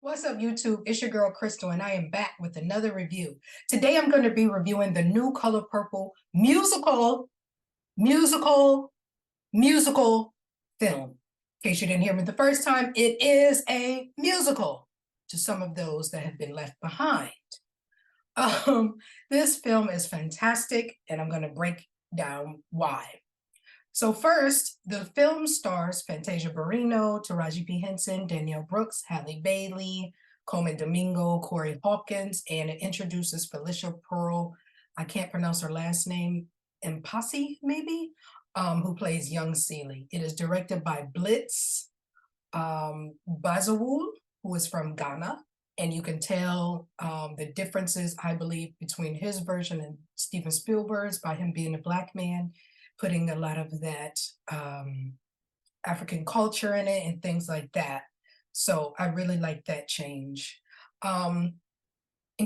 What's up, YouTube? It's your girl Crystal, and I am back with another review. Today, I'm going to be reviewing the new Color Purple musical, musical film. In case you didn't hear me the first time, it is a musical to some of those that have been left behind. Um, this film is fantastic, and I'm going to break down why. So first, the film stars Fantasia Barrino, Taraji P. Henson, Danielle Brooks, Halle Bailey, Coleman Domingo, Corey Hawkins, and it introduces Felicia Pearl. I can't pronounce her last name, Impasi, maybe, who plays young Celie. It is directed by Blitz Bazawule, who is from Ghana. And you can tell the differences, I believe, between his version and Steven Spielberg's by him being a Black man, putting a lot of that African culture in it and things like that. So I really like that change. In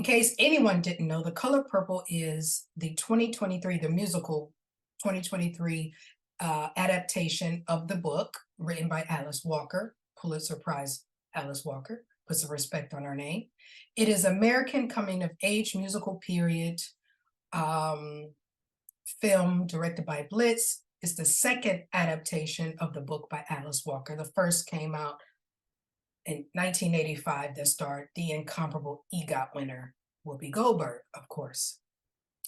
case anyone didn't know, The Color Purple is the 2023, the musical 2023 adaptation of the book written by Alice Walker, Pulitzer Prize Alice Walker, put some respect on her name. It is American coming of age musical period film directed by Blitz. It's the second adaptation of the book by Alice Walker. The first came out in 1985 that starred the incomparable EGOT winner, Whoopi Goldberg, of course.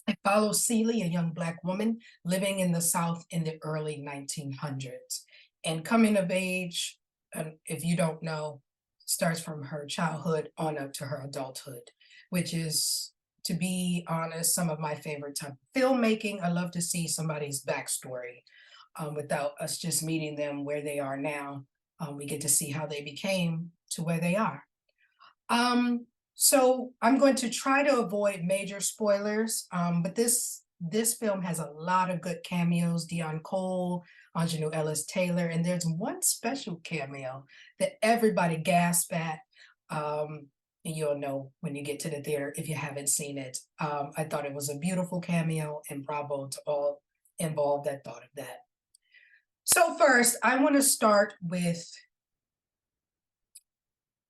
It follows Celie, a young Black woman living in the South in the early 1900s. And coming of age, if you don't know, starts from her childhood on up to her adulthood, which is, to be honest, some of my favorite type of filmmaking. I love to see somebody's backstory without us just meeting them where they are now. We get to see how they became to where they are. So I'm going to try to avoid major spoilers, but this film has a lot of good cameos. Dion Cole, Aunjanue Ellis Taylor, and there's one special cameo that everybody gasped at. And you'll know when you get to the theater if you haven't seen it. I thought it was a beautiful cameo, and bravo to all involved that thought of that. So first, I want to start with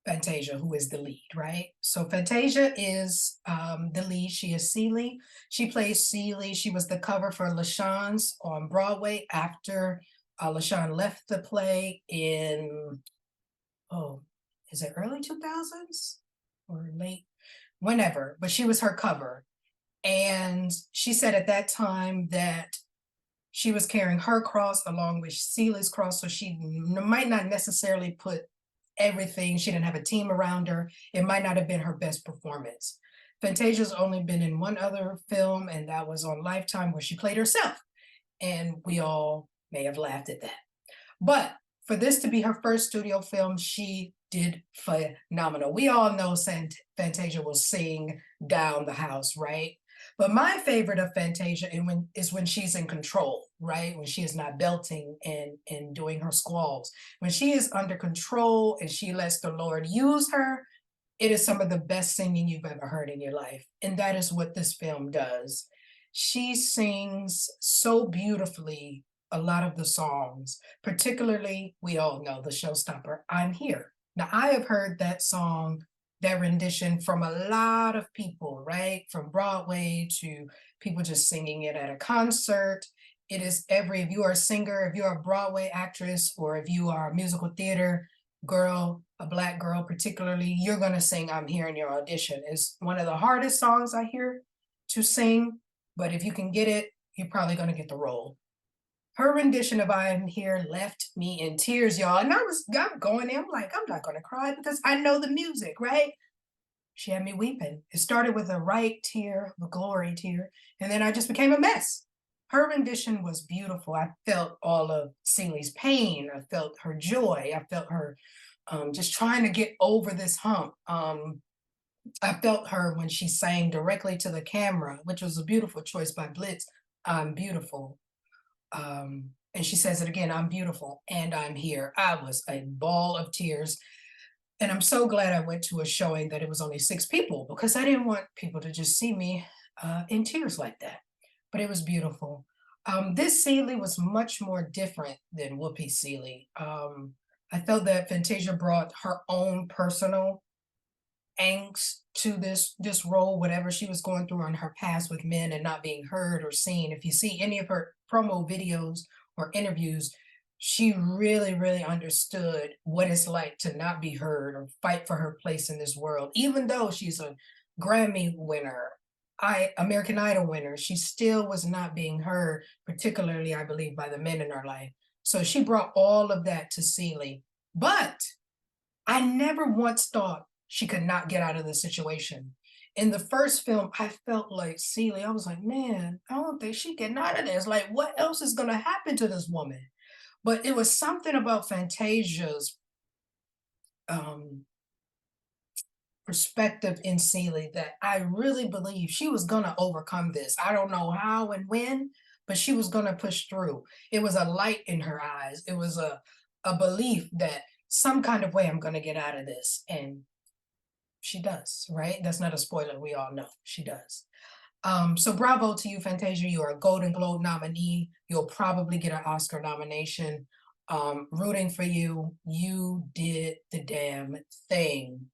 Fantasia, who is the lead, right? So Fantasia is the lead. She is Celie. She plays Celie. She was the cover for LaShawne's on Broadway after LaShawne left the play in, is it early 2000s or late? Whenever, but she was her cover. And she said at that time that she was carrying her cross along with Celie's cross, so she might not necessarily put everything. She didn't have a team around her. It might not have been her best performance. Fantasia's only been in one other film, and that was on Lifetime, where she played herself. And we all may have laughed at that. But for this to be her first studio film, she did phenomenal. We all know Fantasia will sing down the house, right? But my favorite of Fantasia is when she's in control, right? When she is not belting and doing her squalls. When she is under control and she lets the Lord use her, it is some of the best singing you've ever heard in your life. And that is what this film does. She sings so beautifully a lot of the songs, particularly, we all know the showstopper, I'm Here. Now, I have heard that song, that rendition, from a lot of people, right? From Broadway to people just singing it at a concert. It is if you are a singer, if you're a Broadway actress, or if you are a musical theater girl, a Black girl particularly, you're gonna sing I'm Here in your audition. It's one of the hardest songs I hear to sing, but if you can get it, you're probably gonna get the role. Her rendition of I Am Here left me in tears, y'all. And I'm going in, I'm like, I'm not gonna cry because I know the music, right? She had me weeping. It started with a right tear, a glory tear, and then I just became a mess. Her rendition was beautiful. I felt all of Celie's pain. I felt her joy. I felt her just trying to get over this hump. I felt her when she sang directly to the camera, which was a beautiful choice by Blitz. I'm beautiful. And she says it again, I'm beautiful and I'm here. I was a ball of tears. And I'm so glad I went to a showing that it was only 6 people, because I didn't want people to just see me in tears like that. But it was beautiful. This Celie was much more different than Whoopi Celie. I felt that Fantasia brought her own personal angst to this role, whatever she was going through on her past with men and not being heard or seen. If you see any of her promo videos or interviews, she really, really understood what it's like to not be heard or fight for her place in this world. Even though she's a Grammy winner, American Idol winner, she still was not being heard, particularly, I believe, by the men in her life. So she brought all of that to Celie. But I never once thought she could not get out of the situation. In the first film, I felt like Celie, I was like, man, I don't think she getting out of this. Like, what else is gonna happen to this woman? But it was something about Fantasia's um perspective in Celie that I really believe she was gonna overcome this. I don't know how and when, but she was gonna push through. It was a light in her eyes. It was a belief that some kind of way I'm gonna get out of this. And she does, right? That's not a spoiler. We all know she does. So bravo to you, Fantasia. You are a Golden Globe nominee. You'll probably get an Oscar nomination. Rooting for you. You did the damn thing.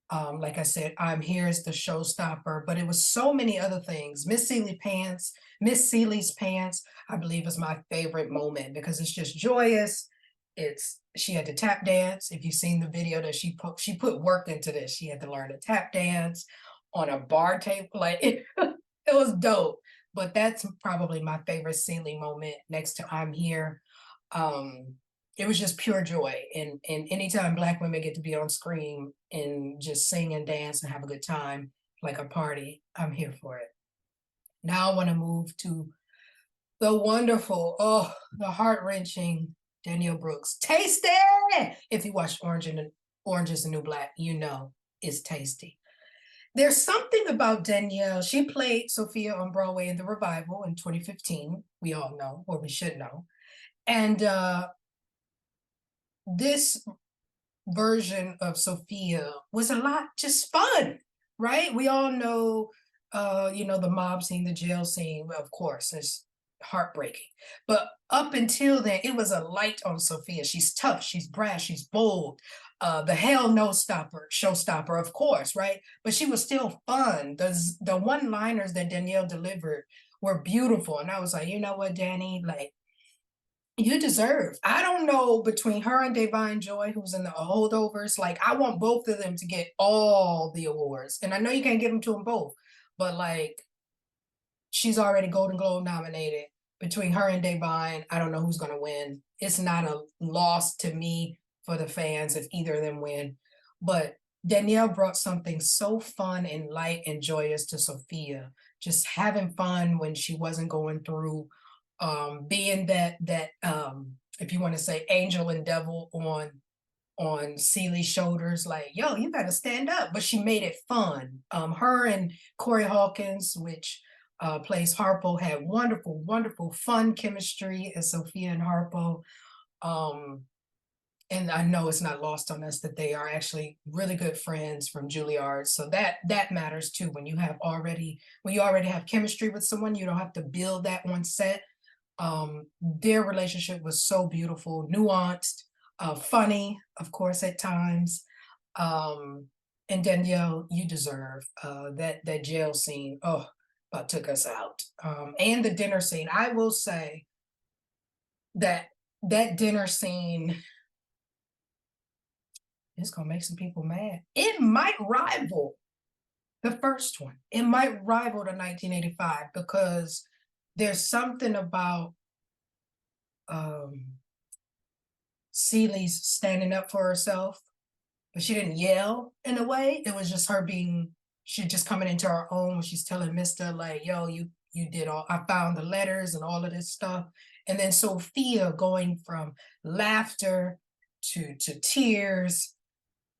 Like I said, I'm here as the showstopper, but it was so many other things. Miss Celie's pants, I believe is my favorite moment because it's just joyous. She had to tap dance. If you've seen the video that she put work into this. She had to learn to tap dance on a bar table. Like it was dope. But that's probably my favorite Celie moment next to I'm here. Um, it was just pure joy. And anytime Black women get to be on screen and just sing and dance and have a good time, like a party, I'm here for it. Now I want to move to the wonderful, oh, the heart-wrenching Danielle Brooks. Tasty! If you watch Orange is the New Black, you know it's tasty. There's something about Danielle. She played Sophia on Broadway in the revival in 2015. We all know, or we should know. And this version of Sophia was a lot just fun, right? We all know, the mob scene, the jail scene, of course, is heartbreaking. But up until then, it was a light on Sophia. She's tough, she's brash, she's bold. The hell no stopper, showstopper, of course, right? But she was still fun. The one-liners that Danielle delivered were beautiful. And I was like, you know what, Danny, like, you deserve. I don't know between her and Davine Joy, who's in the holdovers. Like, I want both of them to get all the awards, and I know you can't give them to them both, but like, she's already Golden Globe nominated. Between her and Davine, I don't know who's going to win. It's not a loss to me for the fans if either of them win, but Danielle brought something so fun and light and joyous to Sophia. Just having fun when she wasn't going through being that if you want to say angel and devil on Celie's shoulders, like, yo, you gotta stand up. But she made it fun. Her and Corey Hawkins, which plays Harpo, had wonderful, wonderful, fun chemistry as Sophia and Harpo. And I know it's not lost on us that they are actually really good friends from Juilliard. So that matters too. When you already have chemistry with someone, you don't have to build that one set. Their relationship was so beautiful, nuanced, funny, of course, at times. And Danielle, you deserve that jail scene. Oh, about took us out. And the dinner scene. I will say that that dinner scene is gonna make some people mad. It might rival the first one. It might rival the 1985 because there's something about Celie's standing up for herself, but she didn't yell in a way. It was just her she just coming into her own when she's telling Mister like, yo, you did all, I found the letters and all of this stuff. And then Sophia going from laughter to tears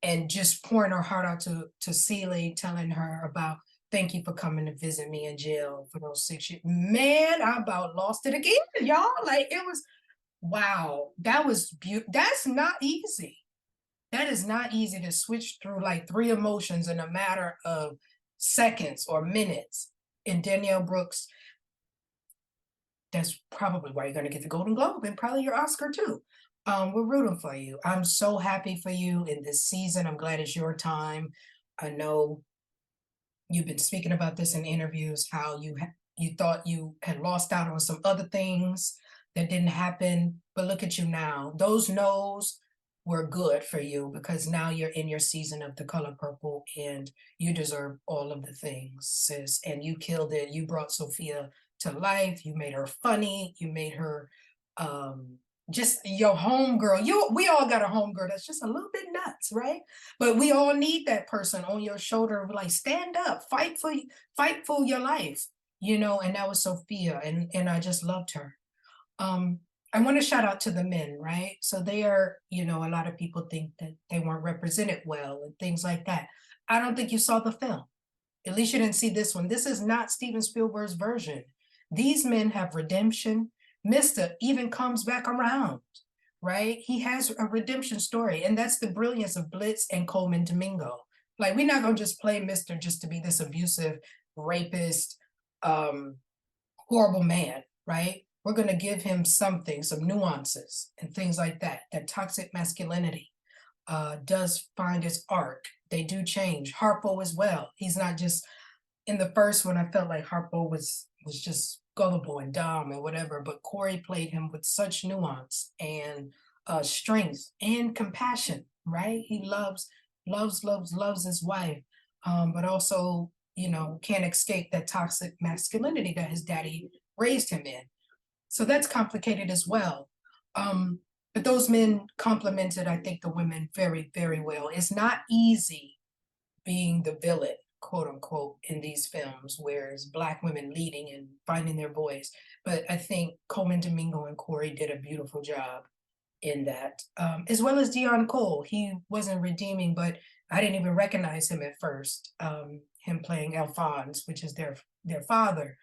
and just pouring her heart out to Celie, telling her about thank you for coming to visit me in jail for those 6 years. Man, I about lost it again, y'all. Like, it was, wow, that was beautiful. That's not easy. That is not easy to switch through like 3 emotions in a matter of seconds or minutes. And Danielle Brooks, that's probably why you're going to get the Golden Globe and probably your Oscar too. We're rooting for you. I'm so happy for you in this season. I'm glad it's your time. I know you've been speaking about this in interviews, how you thought you had lost out on some other things that didn't happen, but look at you now. Those no's were good for you because now you're in your season of The Color Purple and you deserve all of the things, sis. And you killed it. You brought Sophia to life. You made her funny. You made her um just your home girl. We all got a home girl that's just a little bit nuts, right? But we all need that person on your shoulder, like stand up, fight for your life, and that was Sophia, and I just loved her. Um, I want to shout out to the men, right? So they are, a lot of people think that they weren't represented well and things like that. I don't think you saw the film. At least you didn't see this one. This is not Steven Spielberg's version. These men have redemption. Mister even comes back around, right? He has a redemption story, and that's the brilliance of Blitz and Coleman Domingo. Like, we're not gonna just play Mister just to be this abusive, rapist, um, horrible man, right? We're gonna give him something, some nuances and things like that. That toxic masculinity does find its arc. They do change. Harpo as well. He's not just in the first one. I felt like Harpo was just gullible and dumb and whatever, but Corey played him with such nuance and strength and compassion. Right? He loves his wife, but also can't escape that toxic masculinity that his daddy raised him in. So that's complicated as well. But those men complemented, I think, the women very, very well. It's not easy being the villain, quote unquote, in these films, where it's Black women leading and finding their voice. But I think Coleman Domingo and Corey did a beautiful job in that, as well as Dion Cole. He wasn't redeeming, but I didn't even recognize him at first. Him playing Alphonse, which is their father.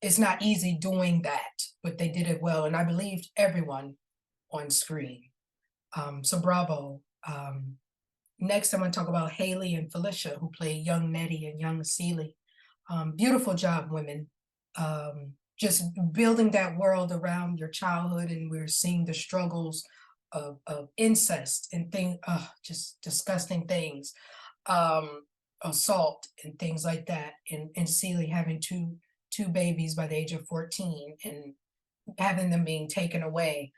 It's not easy doing that, but they did it well, and I believed everyone on screen. So bravo. Next, I'm going to talk about Haley and Felicia, who play young Nettie and young Celie. Beautiful job, women. Just building that world around your childhood, and we're seeing the struggles of incest and just disgusting things, assault and things like that, and Celie having two babies by the age of 14 and having them being taken away.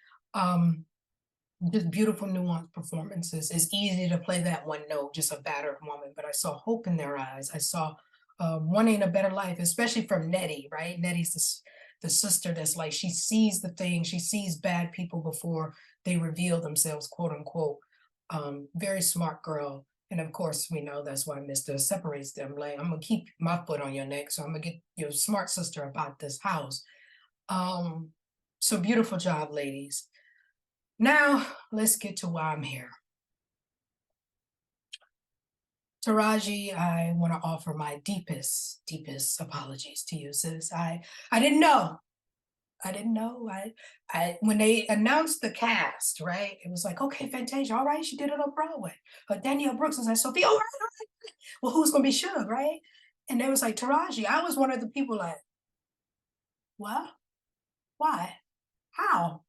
Just beautiful nuanced performances. It's easy to play that one note, just a battered woman, but I saw hope in their eyes. I saw wanting a better life, especially from Nettie, right? Nettie's the sister that's like, she sees the thing, she sees bad people before they reveal themselves, quote unquote. Very smart girl. And of course, we know that's why Mr. separates them. Like, I'm gonna keep my foot on your neck, so I'm gonna get your smart sister about this house. So beautiful job, ladies. Now, let's get to why I'm here. Taraji, I want to offer my deepest apologies to you, sis. I didn't know. I didn't know. I when they announced the cast, right? It was like, okay, Fantasia, all right, she did it on Broadway. But Danielle Brooks was like, Sophia, all right. Well, who's gonna be Suge, right? And they was like, Taraji. I was one of the people like, what? Why? How?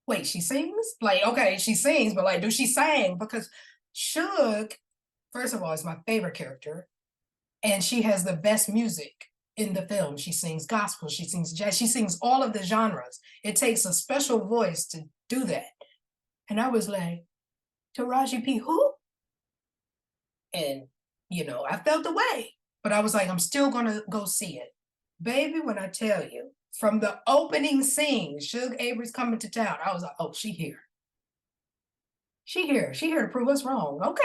Wait, she sings? Like, okay, she sings, but like, do she sing? Because Suge, first of all, is my favorite character, and she has the best music in the film. She sings gospel, she sings jazz, she sings all of the genres. It takes a special voice to do that. And I was like, Taraji P. who? And, I felt the way, but I was like, I'm still gonna go see it. Baby, when I tell you, from the opening scene, Suge Avery's coming to town, I was like, oh, she here. She here to prove us wrong. Okay.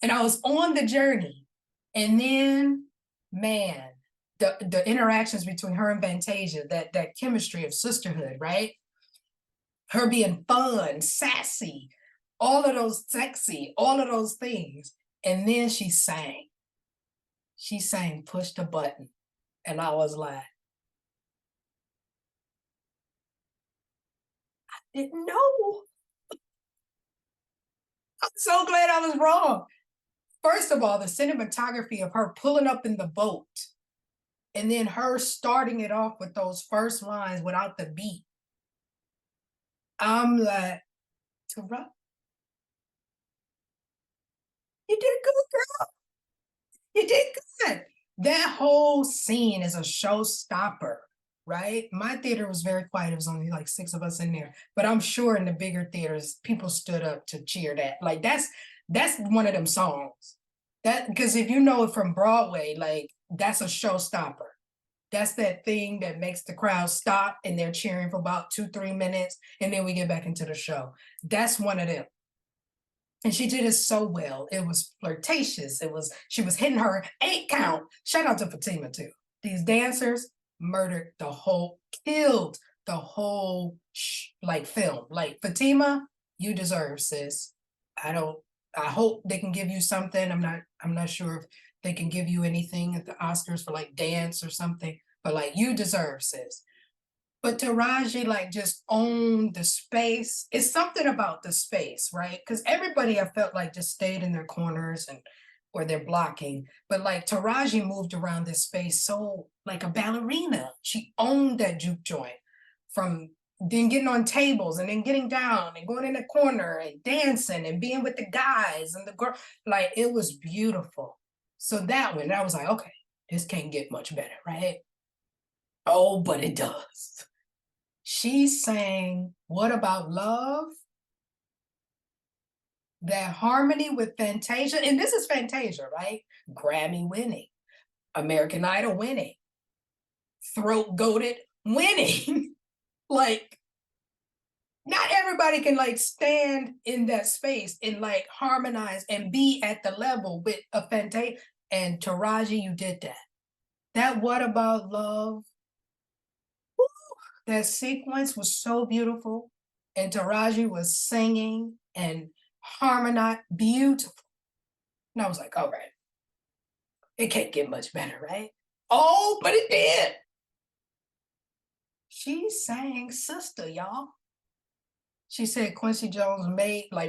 And I was on the journey. And then, man, the interactions between her and Fantasia, that chemistry of sisterhood, right? Her being fun, sassy, all of those sexy, all of those things. And then she sang. She sang Push the Button. And I was like, I didn't know. I'm so glad I was wrong. First of all, the cinematography of her pulling up in the boat and then her starting it off with those first lines without the beat. I'm like, Tara, you did good, you did good. That whole scene is a showstopper, right? My theater was very quiet. It was only like 6 of us in there. But I'm sure in the bigger theaters, people stood up to cheer that. Like that's one of them songs. That because if you know it from Broadway, like that's a showstopper. That's that thing that makes the crowd stop and they're cheering for about 2, 3 minutes, and then we get back into the show. That's one of them. And she did it so well. It was flirtatious. She was hitting her 8 count. Shout out to Fatima too. These dancers murdered killed the whole like film. Like Fatima, you deserve, sis. I don't. I hope they can give you something. I'm not sure if they can give you anything at the Oscars for like dance or something. But like you deserve, sis. But Taraji like just owned the space. It's something about the space, right? Because everybody I felt like just stayed in their corners and or they're blocking. But like Taraji moved around this space so like a ballerina. She owned that juke joint from then getting on tables and then getting down and going in the corner and dancing and being with the guys and the girl. Like it was beautiful. So that one, I was like, okay, this can't get much better, right? Oh, but it does. She sang What About Love? That harmony with Fantasia, and this is Fantasia, right? Grammy winning, American Idol winning, throat goated winning. Like, not everybody can like stand in that space and like harmonize and be at the level with a Fantasia. And Taraji, you did that. That What About Love? That sequence was so beautiful. And Taraji was singing and harmonized beautiful. And I was like, all right, it can't get much better, right? Oh, but it did. She sang Sister, y'all. She said Quincy Jones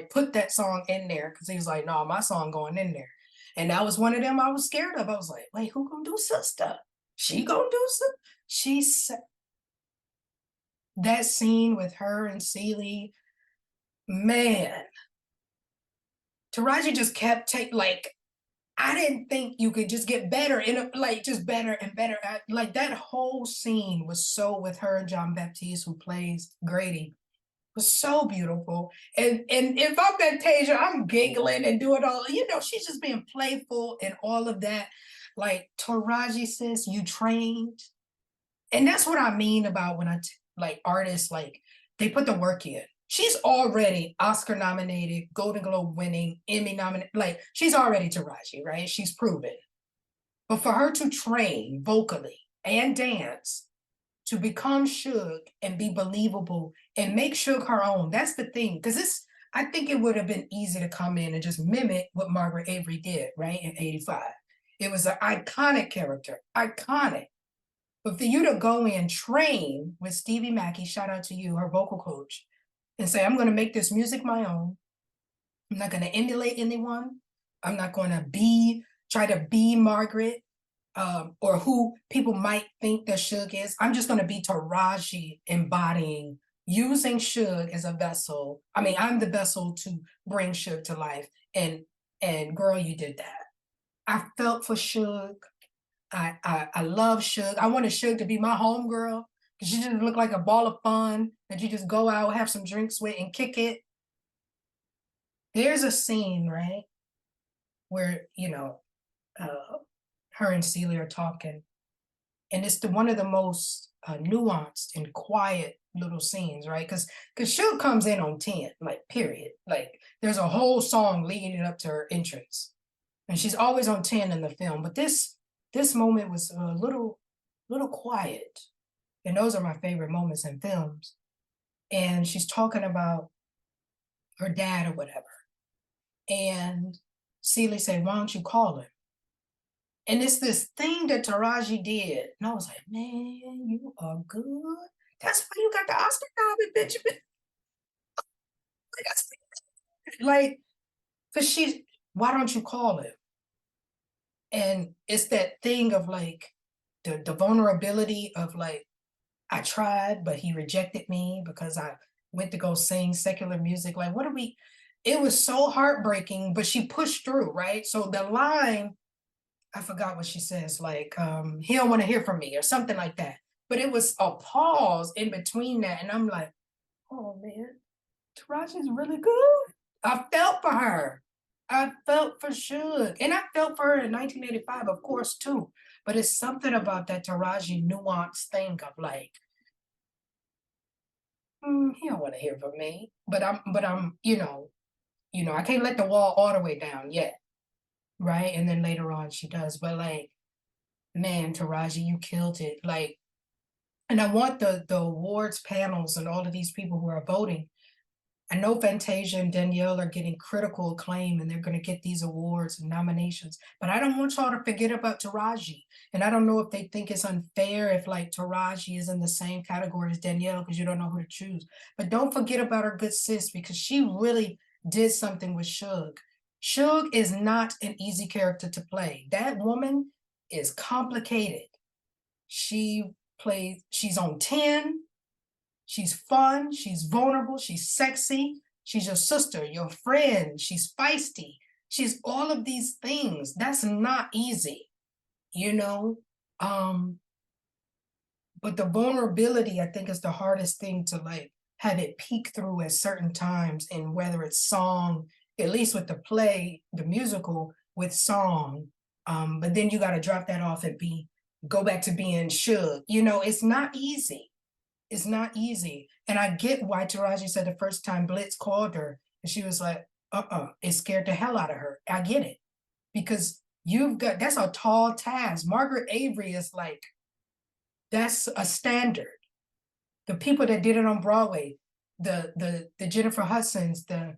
put that song in there because he was like, no, my song going in there. And that was one of them I was scared of. I was like, wait, who gonna do Sister? She gonna do Sister? She said that scene with her and Celie, man, Taraji just kept I didn't think you could just get better just better and better. Like that whole scene was so with her and John Baptiste, who plays Grady, was so beautiful. And if I'm Fantasia, I'm giggling and doing all, she's just being playful and all of that. Like Taraji says, you trained. And that's what I mean about when like artists, like they put the work in. She's already Oscar nominated, Golden Globe winning, Emmy nominated. Like she's already Taraji, right? She's proven. But for her to train vocally and dance to become Suge and be believable and make Suge her own, that's the thing. Because I think it would have been easy to come in and just mimic what Margaret Avery did, right, in 85. It was an iconic character, iconic. But for you to go in, train with Stevie Mackey, shout out to you, her vocal coach, and say, I'm going to make this music my own. I'm not going to emulate anyone. I'm not going to try to be Margaret or who people might think that Suge is. I'm just going to be Taraji embodying, using Suge as a vessel. I mean, I'm the vessel to bring Suge to life. And girl, you did that. I felt for Suge. I love Suge. I wanted Suge to be my homegirl because she just looked like a ball of fun that you just go out, have some drinks with, and kick it. There's a scene, right, where, her and Celia are talking, and it's one of the most nuanced and quiet little scenes, right? Because Suge comes in on 10, like, period. Like, there's a whole song leading up to her entrance, and she's always on 10 in the film. But this moment was a little quiet, and those are my favorite moments in films. And she's talking about her dad or whatever, and Celie said, why don't you call him? And it's this thing that Taraji did. And I was like, man, you are good. That's why you got the Oscar nomination, Benjamin. Like, because why don't you call him? And it's that thing of like the vulnerability of like, I tried, but he rejected me because I went to go sing secular music. Like, it was so heartbreaking, but she pushed through, right? So the line, I forgot what she says, like, he don't want to hear from me or something like that. But it was a pause in between that, and I'm like, oh man, Taraji's really good. I felt for her. I felt for Suge. And I felt for her in 1985, of course, too. But it's something about that Taraji nuance thing of like, he don't want to hear from me. But I'm, I can't let the wall all the way down yet. Right. And then later on she does. But like, man, Taraji, you killed it. Like, and I want the awards panels and all of these people who are voting. I know Fantasia and Danielle are getting critical acclaim and they're going to get these awards and nominations, but I don't want y'all to forget about Taraji. And I don't know if they think it's unfair if like Taraji is in the same category as Danielle because you don't know who to choose. But don't forget about her good sis because she really did something with Suge. Suge is not an easy character to play. That woman is complicated. She's on 10. She's fun, she's vulnerable, she's sexy, she's your sister, your friend, she's feisty. She's all of these things. That's not easy, you know? Um, but the vulnerability, I think, is the hardest thing to like have it peek through at certain times, and whether it's song, at least with the play, the musical with song. But then you got to drop that off and go back to being Suge. It's not easy. It's not easy. And I get why Taraji said the first time Blitz called her and she was like, it scared the hell out of her. I get it. Because that's a tall task. Margaret Avery is like, that's a standard. The people that did it on Broadway, the Jennifer Hudsons, the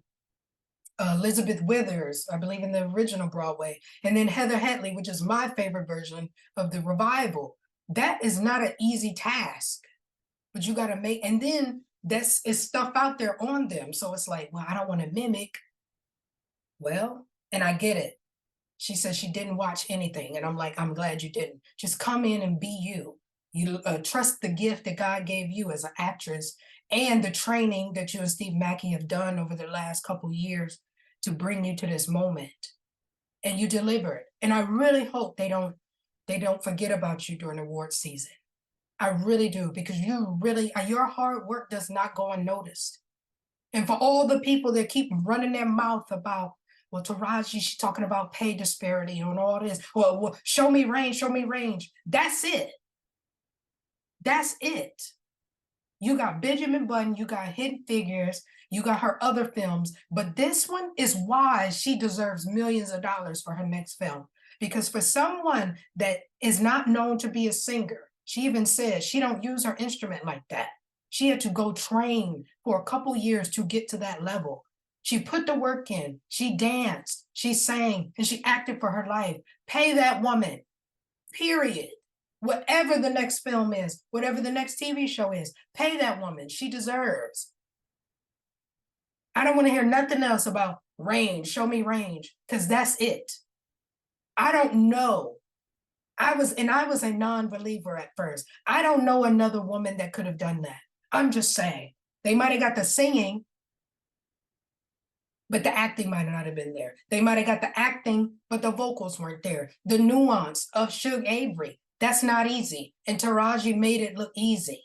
Elizabeth Withers, I believe in the original Broadway, and then Heather Headley, which is my favorite version of the revival. That is not an easy task. But you got to make, and then it's stuff out there on them. So it's like, well, I don't want to mimic. Well, and I get it. She says she didn't watch anything. And I'm like, I'm glad you didn't. Just come in and be you. You trust the gift that God gave you as an actress and the training that you and Steve Mackey have done over the last couple of years to bring you to this moment. And you deliver it. And I really hope they don't forget about you during award season. I really do, because your hard work does not go unnoticed. And for all the people that keep running their mouth about, well, Taraji, she's talking about pay disparity and all this. Well, show me range, show me range. That's it. That's it. You got Benjamin Button, you got Hidden Figures, you got her other films, but this one is why she deserves millions of dollars for her next film. Because for someone that is not known to be a singer, she even says she don't use her instrument like that. She had to go train for a couple years to get to that level. She put the work in, she danced, she sang, and she acted for her life. Pay that woman, period. Whatever the next film is, whatever the next TV show is, pay that woman. She deserves. I don't want to hear nothing else about range, show me range, because that's it. I don't know. I was a non-believer at first. I don't know another woman that could have done that. I'm just saying. They might have got the singing, but the acting might not have been there. They might have got the acting, but the vocals weren't there. The nuance of Suge Avery, that's not easy. And Taraji made it look easy.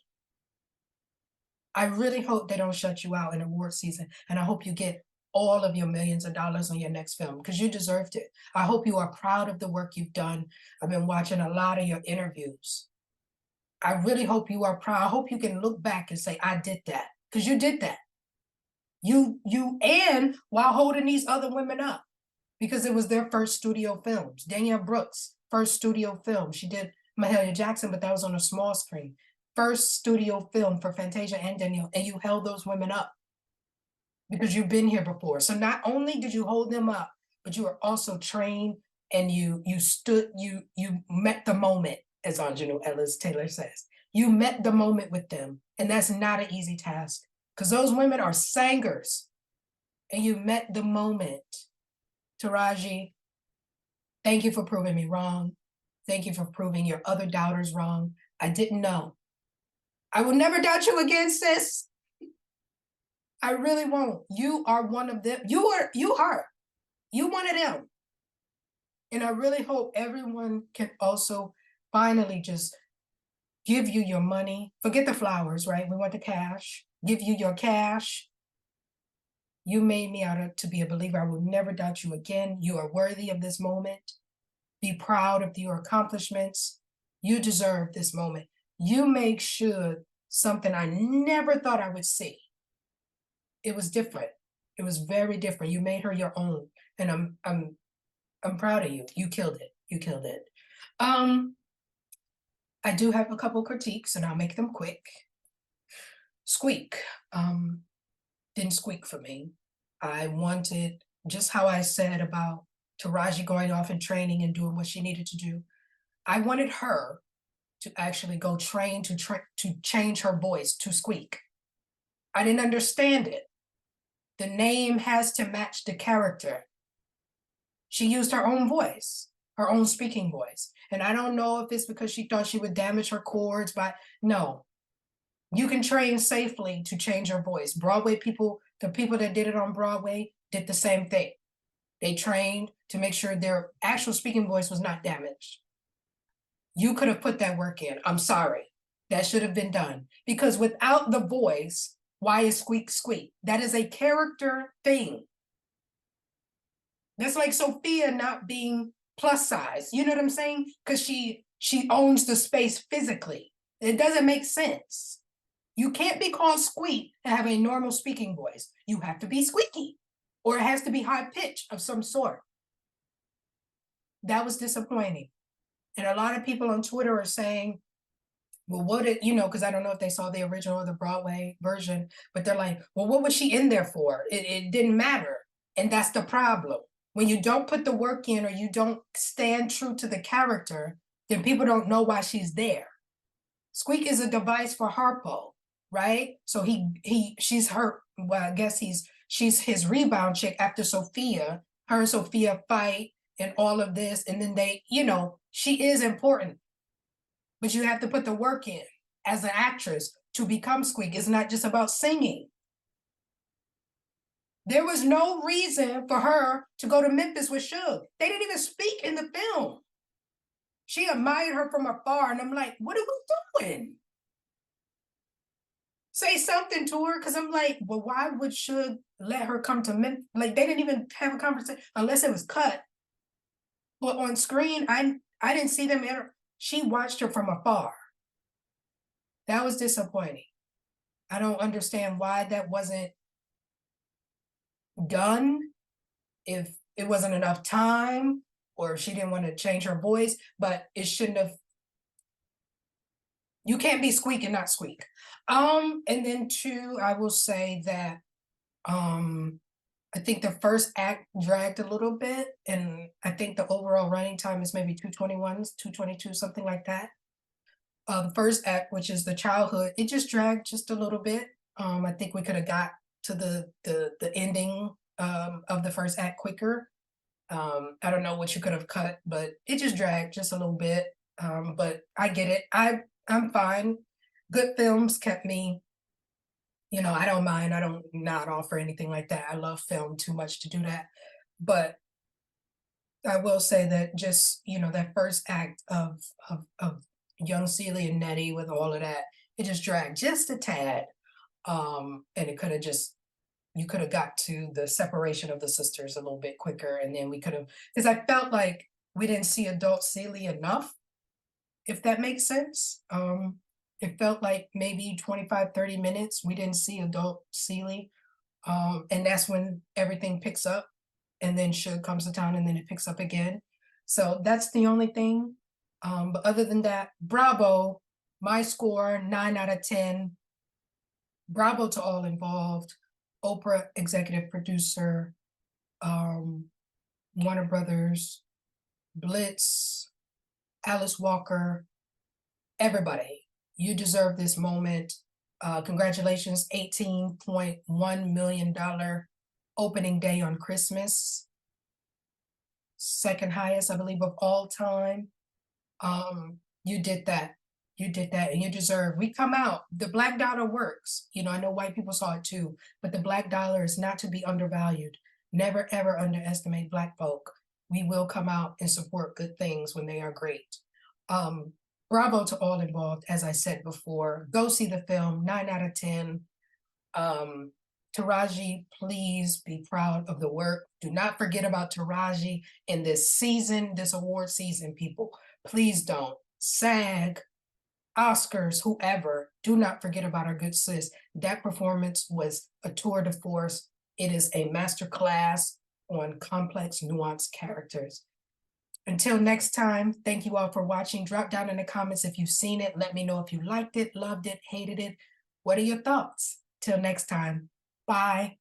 I really hope they don't shut you out in award season. And I hope you get all of your millions of dollars on your next film because you deserved it. I hope you are proud of the work you've done. I've been watching a lot of your interviews. I really hope you are proud. I hope you can look back and say, I did that, because you did that. And while holding these other women up, because it was their first studio films. Danielle Brooks, first studio film. She did Mahalia Jackson, but that was on a small screen. First studio film for Fantasia and Danielle, and you held those women up because you've been here before. So not only did you hold them up, but you were also trained and you met the moment, as Aunjanue Ellis Taylor says. You met the moment with them, and that's not an easy task because those women are singers, and you met the moment. Taraji, thank you for proving me wrong. Thank you for proving your other doubters wrong. I didn't know. I will never doubt you again, sis. I really won't. You are one of them. You one of them. And I really hope everyone can also finally just give you your money. Forget the flowers, right? We want the cash. Give you your cash. You made me to be a believer. I will never doubt you again. You are worthy of this moment. Be proud of your accomplishments. You deserve this moment. You make sure something I never thought I would see. It was different. It was very different. You made her your own, and I'm proud of you. You killed it. You killed it. Um, I do have a couple critiques, and I'll make them quick. Squeak. Um, didn't squeak for me. I wanted just how I said about Taraji going off and training and doing what she needed to do. I wanted her to actually go train to change her voice to squeak. I didn't understand it. The name has to match the character. She used her own voice, her own speaking voice. And I don't know if it's because she thought she would damage her cords, but no. You can train safely to change your voice. Broadway people, the people that did it on Broadway did the same thing. They trained to make sure their actual speaking voice was not damaged. You could have put that work in. I'm sorry. That should have been done. Because without the voice, why is squeak squeak? That is a character thing. That's like Sophia not being plus size. You know what I'm saying? Because she owns the space physically. It doesn't make sense. You can't be called squeak and have a normal speaking voice. You have to be squeaky, or it has to be high pitch of some sort. That was disappointing. And a lot of people on Twitter are saying, well, what did, because I don't know if they saw the original or the Broadway version, but they're like, well, what was she in there for? It didn't matter. And that's the problem. When you don't put the work in or you don't stand true to the character, then people don't know why she's there. Squeak is a device for Harpo, right? So she's her, well, I guess she's his rebound chick after Sophia. Her and Sophia fight and all of this. And then she is important. But you have to put the work in as an actress to become Squeak. It's not just about singing. There was no reason for her to go to Memphis with Suge. They didn't even speak in the film. She admired her from afar, and I'm like, what are we doing? Say something to her, because I'm like, well, why would Suge let her come to Memphis? Like, they didn't even have a conversation unless it was cut. But on screen, I didn't see them. She watched her from afar. That was disappointing. I don't understand why that wasn't done, if it wasn't enough time or if she didn't want to change her voice, but it shouldn't have. You can't be squeak and not squeak. And then two, I will say that I think the first act dragged a little bit, and I think the overall running time is maybe 221, 222, something like that. The first act, which is the childhood, it just dragged just a little bit. I think we could have got to the ending of the first act quicker. I don't know what you could have cut, but it just dragged just a little bit. But I get it. I'm fine. Good films kept me, I don't mind. I don't nod off or anything like that. I love film too much to do that. But I will say that just, that first act of young Celie and Nettie with all of that, it just dragged just a tad. And it could have just, you could have got to the separation of the sisters a little bit quicker, and then we could have, because I felt like we didn't see adult Celie enough, if that makes sense. It felt like maybe 25, 30 minutes we didn't see adult Celie. And that's when everything picks up, and then Suge comes to town, and then it picks up again. So that's the only thing. But other than that, bravo. My score, 9 out of 10. Bravo to all involved. Oprah, executive producer, Warner Brothers, Blitz, Alice Walker, everybody. You deserve this moment. Congratulations, $18.1 million opening day on Christmas. Second highest, I believe, of all time. You did that. You did that and you deserve. We come out. The black dollar works. You know, I know white people saw it too, but the black dollar is not to be undervalued. Never ever underestimate black folk. We will come out and support good things when they are great. Um, Bravo to all involved, as I said before. Go see the film, 9 out of 10. Um, Taraji, please be proud of the work. Do not forget about Taraji in this season, this award season, people. Please don't. SAG, Oscars, whoever, do not forget about our good sis. That performance was a tour de force. It is a master class on complex, nuanced characters. Until next time, thank you all for watching. Drop down in the comments if you've seen it. Let me know if you liked it, loved it, hated it. What are your thoughts? Till next time, bye.